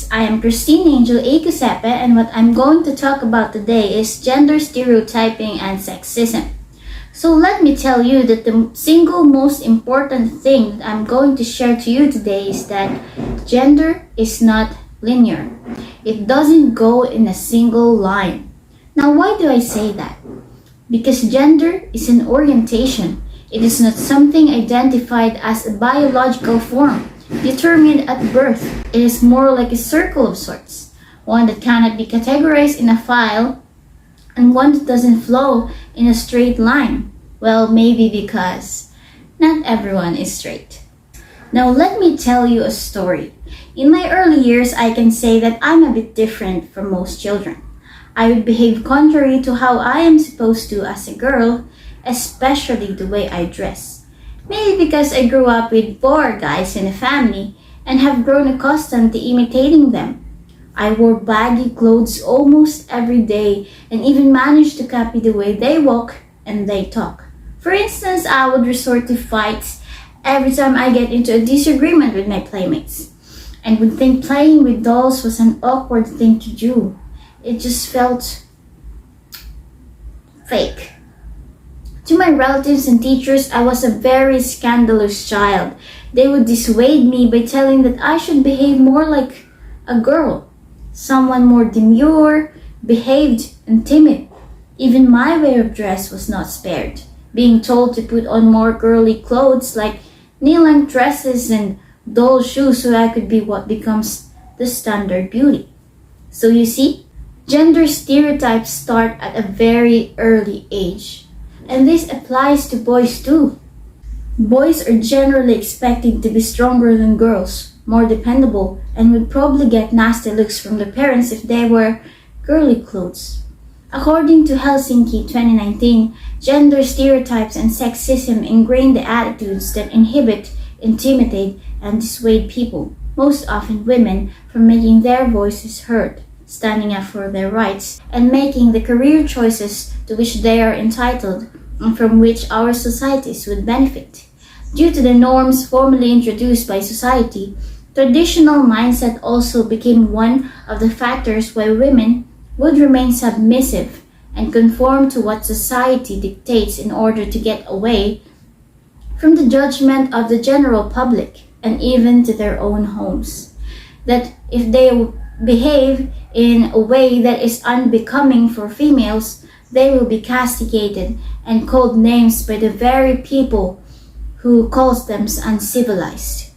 I am Kristine Angel A. Cosepe, and what I'm going to talk about today is gender stereotyping and sexism. So let me tell you that the single most important thing that I'm going to share to you today is that gender is not linear. It doesn't go in a single line. Now, why do I say that? Because gender is an orientation. It is not something identified as a biological form determined at birth. It is more like a circle of sorts, one that cannot be categorized in a file and one that doesn't flow in a straight line. Well, maybe because not everyone is straight. Now let me tell you a story. In my early years, I can say that I'm a bit different from most children. I would behave contrary to how I am supposed to as a girl, especially the way I dress. Maybe because I grew up with 4 guys in the family and have grown accustomed to imitating them. I wore baggy clothes almost every day and even managed to copy the way they walk and they talk. For instance, I would resort to fights every time I get into a disagreement with my playmates and would think playing with dolls was an awkward thing to do. It just felt fake. To my relatives and teachers, I was a very scandalous child. They would dissuade me by telling that I should behave more like a girl, someone more demure, behaved, and timid. Even my way of dress was not spared, being told to put on more girly clothes like knee-length dresses and doll shoes so I could be what becomes the standard beauty. So you see, gender stereotypes start at a very early age. And this applies to boys too. Boys are generally expected to be stronger than girls, more dependable, and would probably get nasty looks from their parents if they wear girly clothes. According to Helsinki 2019, gender stereotypes and sexism ingrain the attitudes that inhibit, intimidate, and dissuade people, most often women, from making their voices heard, standing up for their rights, and making the career choices to which they are entitled and from which our societies would benefit. Due to the norms formally introduced by society, traditional mindset also became one of the factors why women would remain submissive and conform to what society dictates in order to get away from the judgment of the general public and even to their own homes. That if they behave in a way that is unbecoming for females, they will be castigated and called names by the very people who calls them uncivilized.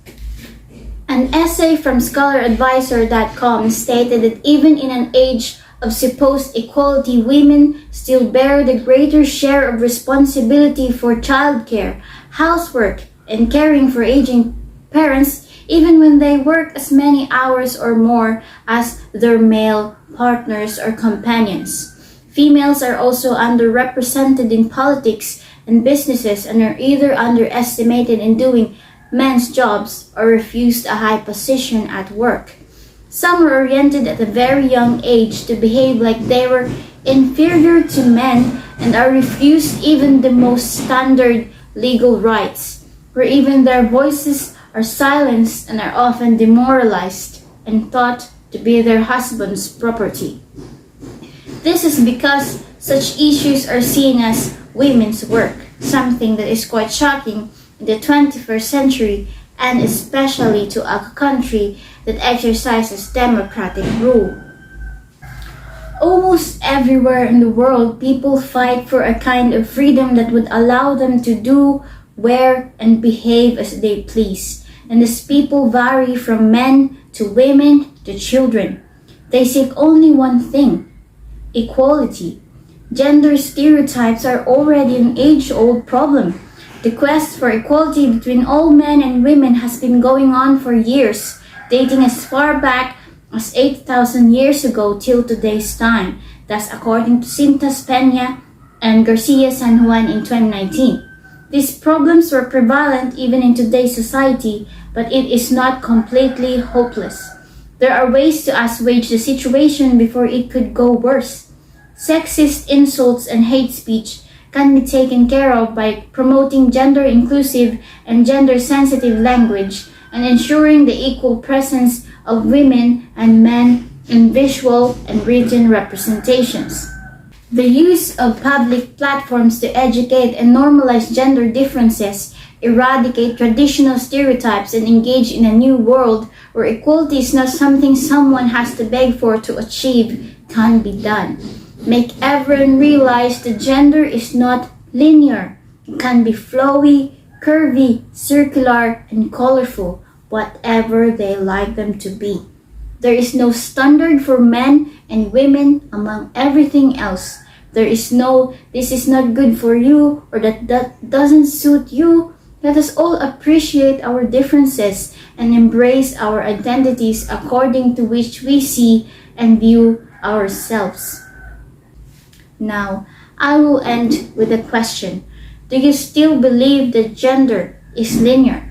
An essay from scholaradvisor.com stated that even in an age of supposed equality, women still bear the greater share of responsibility for childcare, housework, and caring for aging parents, even when they work as many hours or more as their male partners or companions. Females are also underrepresented in politics and businesses and are either underestimated in doing men's jobs or refused a high position at work. Some are oriented at a very young age to behave like they were inferior to men and are refused even the most standard legal rights, where even their voices are silenced and are often demoralized and thought to be their husband's property. This is because such issues are seen as women's work, something that is quite shocking in the 21st century and especially to a country that exercises democratic rule. Almost everywhere in the world, people fight for a kind of freedom that would allow them to do, wear, and behave as they please. And as people vary from men to women to children, they seek only one thing: equality. Gender stereotypes are already an age-old problem. The quest for equality between all men and women has been going on for years, dating as far back as 8,000 years ago till today's time. That's according to Cintas Peña and Garcia San Juan in 2019. These problems were prevalent even in today's society, but it is not completely hopeless. There are ways to assuage the situation before it could go worse. Sexist insults and hate speech can be taken care of by promoting gender-inclusive and gender-sensitive language and ensuring the equal presence of women and men in visual and written representations. The use of public platforms to educate and normalize gender differences, eradicate traditional stereotypes, and engage in a new world where equality is not something someone has to beg for to achieve can be done. Make everyone realize that gender is not linear. It can be flowy, curvy, circular, and colorful, whatever they like them to be. There is no standard for men and women among everything else. There is no, this is not good for you, or that doesn't suit you. Let us all appreciate our differences and embrace our identities according to which we see and view ourselves. Now, I will end with a question. Do you still believe that gender is linear?